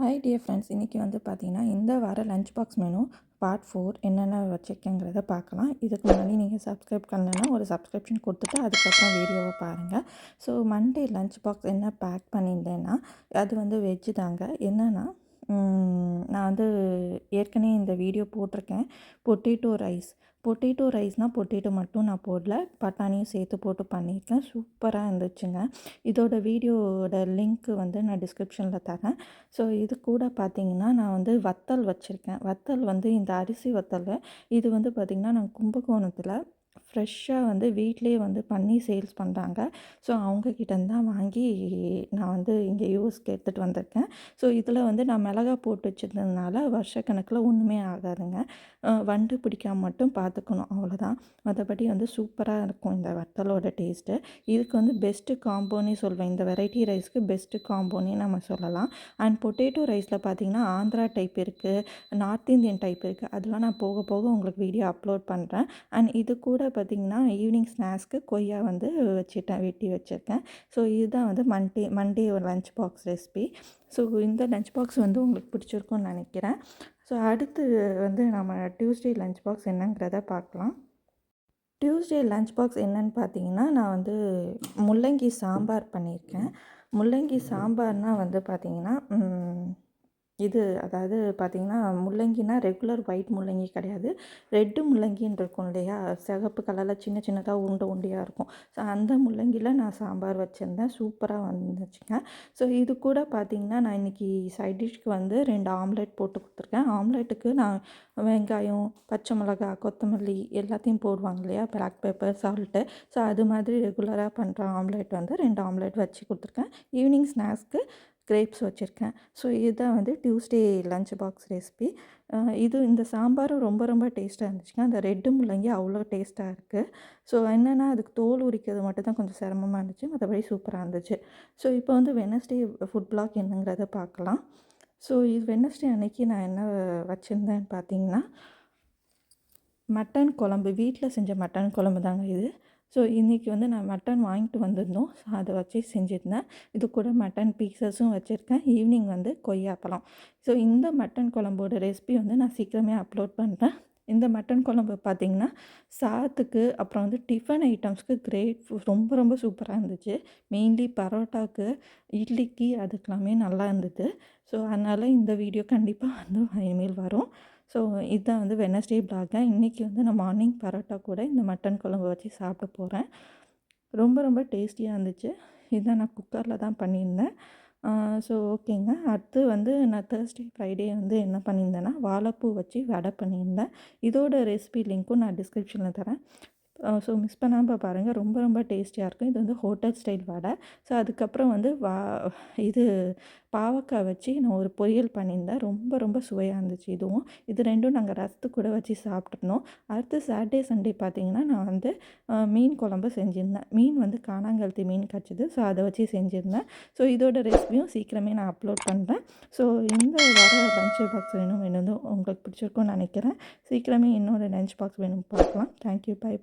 Hi dear friends, இன்றைக்கி வந்து பார்த்திங்கன்னா இந்த வார லஞ்ச் பாக்ஸ் மெனு பார்ட் 4 என்னென்ன வச்சுருக்கேங்கிறத பார்க்கலாம். இதுக்கு முன்னாடி நீங்கள் சப்ஸ்கிரைப் பண்ணலன்னா ஒரு சப்ஸ்கிரிப்ஷன் கொடுத்துட்டு அதுக்கப்புறம் வீடியோவை பாருங்கள். ஸோ மண்டே லஞ்ச் பாக்ஸ் என்ன பேக் பண்ணியிருந்தேன்னா அது வந்து வெஜ்ஜு தாங்க. என்னென்னா நான் வந்து ஏற்கனவே இந்த வீடியோ போட்டிருக்கேன். பொட்டேட்டோ ரைஸ்னால் பொட்டேட்டோ மட்டும் நான் போடல, பட்டாணியும் சேர்த்து போட்டு பண்ணியிருக்கேன். சூப்பராக இருந்துச்சுங்க. இதோட வீடியோட லிங்க்கு வந்து நான் டிஸ்கிரிப்ஷனில் தரேன். ஸோ இது கூட பார்த்திங்கன்னா நான் வந்து வத்தல் வச்சுருக்கேன். வத்தல் வந்து இந்த அரிசி வத்தல் இது வந்து பார்த்திங்கன்னா நான் கும்பகோணத்தில் ஃப்ரெஷ்ஷாக வந்து வீட்டிலே வந்து பண்ணி சேல்ஸ் பண்ணுறாங்க. ஸோ அவங்கக்கிட்டேருந்து தான் வாங்கி நான் வந்து இங்கே யூஎஸ்க்கு எடுத்துகிட்டு வந்திருக்கேன். ஸோ இதில் வந்து நான் மிளகா போட்டு வச்சுருந்ததுனால வருஷக்கணக்கில் ஒன்றுமே ஆகாதுங்க. வண்டு பிடிக்காம மட்டும் பார்த்துக்கணும், அவ்வளோதான். மற்றபடி வந்து சூப்பராக இருக்கும் இந்த வத்தலோட டேஸ்ட்டு. இதுக்கு வந்து பெஸ்ட்டு காம்போனே சொல்வேன். இந்த வெரைட்டி ரைஸ்க்கு பெஸ்ட்டு காம்போனே நம்ம சொல்லலாம். அண்ட் பொட்டேட்டோ ரைஸில் பார்த்திங்கன்னா ஆந்திரா டைப் இருக்குது, நார்த் இந்தியன் டைப் இருக்குது. அதெல்லாம் நான் போக போக உங்களுக்கு வீடியோ அப்லோட் பண்ணுறேன். அண்ட் இது கூட பார்த்திங்கன்னா ஈவினிங் ஸ்நாக்ஸ்க்கு கொய்யா வந்து வெட்டி வச்சுருக்கேன். ஸோ இதுதான் வந்து மண்டே ஒரு லஞ்ச் பாக்ஸ் ரெசிபி. ஸோ இந்த லஞ்ச் பாக்ஸ் வந்து உங்களுக்கு பிடிச்சிருக்கும்னு நினைக்கிறேன். ஸோ அடுத்து வந்து நம்ம டியூஸ்டே லஞ்ச் பாக்ஸ் என்னங்கிறத பார்க்கலாம். டியூஸ்டே லஞ்ச் பாக்ஸ் என்னன்னு பார்த்தீங்கன்னா, நான் வந்து முள்ளங்கி சாம்பார் பண்ணியிருக்கேன். முள்ளங்கி சாம்பார்னால் வந்து பார்த்திங்கன்னா அதாவது பார்த்திங்கன்னா முள்ளங்கினா ரெகுலர் ஒயிட் முள்ளங்கி கிடையாது, ரெட்டு முள்ளங்கின்னு இருக்கும் இல்லையா, சிகப்பு கலரில் சின்ன சின்னதாக உருண்டையாக இருக்கும். ஸோ அந்த முள்ளங்கியில் நான் சாம்பார் வச்சுருந்தேன். சூப்பராக வந்துச்சுங்க. ஸோ இது கூட பார்த்திங்கன்னா நான் இன்றைக்கி சைட் டிஷ்க்கு வந்து 2 ஆம்லெட் போட்டு கொடுத்துருக்கேன். ஆம்லெட்டுக்கு நான் வெங்காயம், பச்சை மிளகா, கொத்தமல்லி எல்லாத்தையும் போடுவாங்க இல்லையா, பிளாக் பெப்பர், சால்ட்டு. ஸோ அது மாதிரி ரெகுலராக பண்ணுற ஆம்லெட் வந்து 2 ஆம்லெட் வச்சு கொடுத்துருக்கேன். ஈவினிங் ஸ்நாக்ஸ்க்கு கிரேப்ஸ் வச்சுருக்கேன். ஸோ இதுதான் வந்து டியூஸ்டே லஞ்ச் பாக்ஸ் ரெசிபி. இந்த சாம்பாரும் ரொம்ப ரொம்ப டேஸ்ட்டாக இருந்துச்சுங்க. அந்த ரெட்டு முள்ளங்கி அவ்வளோ டேஸ்ட்டாக இருக்குது. ஸோ என்னென்னா அதுக்கு தோல் உரிக்கிறது மட்டும் தான் கொஞ்சம் சிரமமாக இருந்துச்சு, மற்றபடி சூப்பராக இருந்துச்சு. ஸோ இப்போ வந்து வெட்னஸ்டே ஃபுட் பிளாக் என்னங்கிறத பார்க்கலாம். ஸோ இது வெட்னஸ்டே அன்னைக்கு நான் என்ன வச்சுருந்தேன்னு பார்த்தீங்கன்னா, மட்டன் குழம்பு, வீட்டில் செஞ்ச மட்டன் குழம்பு தாங்க இது. ஸோ இன்றைக்கி வந்து நான் மட்டன் வாங்கிட்டு வந்திருந்தோம். ஸோ அதை வச்சு செஞ்சுருந்தேன். இது கூட மட்டன் பீசஸும் வச்சுருக்கேன். ஈவினிங் வந்து கொய்யாப்பழம். ஸோ இந்த மட்டன் குழம்போட ரெசிபி வந்து நான் சீக்கிரமே அப்லோட் பண்ணுறேன். இந்த மட்டன் குழம்பு பார்த்திங்கன்னா சாதத்துக்கு அப்புறம் வந்து டிஃபன் ஐட்டம்ஸ்க்கு ரொம்ப ரொம்ப சூப்பராக இருந்துச்சு. மெயின்லி பரோட்டாவுக்கு, இட்லிக்கு அதுக்கெல்லாமே நல்லா இருந்தது. ஸோ அதனால் இந்த வீடியோ கண்டிப்பாக வந்து இனிமேல் வரும். ஸோ இதுதான் வந்து வெட்னஸ்டே ப்ளாக். இன்றைக்கி வந்து நான் மார்னிங் பரோட்டா கூட இந்த மட்டன் குழம்பு வச்சு சாப்பிட போகிறேன். ரொம்ப ரொம்ப டேஸ்டியாக இருந்துச்சு. இதுதான் நான் குக்கரில் தான் பண்ணியிருந்தேன். ஸோ ஓகேங்க. அடுத்து வந்து நான் தேர்ஸ்டே ஃப்ரைடே வந்து என்ன பண்ணியிருந்தேன்னா வாழைப்பூ வச்சு வடை பண்ணியிருந்தேன். இதோட ரெசிபி லிங்க்கும் நான் டிஸ்கிரிப்ஷனில் தரேன். ஸோ மிஸ் பண்ணாமல் பாருங்கள். ரொம்ப ரொம்ப டேஸ்டியாக இருக்கும். இது வந்து ஹோட்டல் ஸ்டைல் வடை. ஸோ அதுக்கப்புறம் வந்து இது பாவக்காய் வச்சு நான் ஒரு பொரியல் பண்ணியிருந்தேன். ரொம்ப ரொம்ப சுவையாக இருந்துச்சு இதுவும். இது ரெண்டும் நாங்கள் ரசத்து கூட வச்சு சாப்பிட்ருந்தோம். அடுத்து சாட்டர்டே சண்டே பார்த்திங்கன்னா நான் வந்து மீன் குழம்பு செஞ்சுருந்தேன். மீன் வந்து காணாங்கழுத்தி மீன் கிடச்சிது. ஸோ அதை வச்சு செஞ்சுருந்தேன். ஸோ இதோட ரெசிபியும் சீக்கிரமே நான் அப்லோட் பண்ணுறேன். ஸோ இந்த வர லஞ்ச் பாக்ஸ் வேணும் உங்களுக்கு பிடிச்சிருக்கும்னு நினைக்கிறேன். சீக்கிரமே இன்னொரு லஞ்ச் பாக்ஸ் வேணும் பார்க்கலாம். தேங்க்யூ. பை.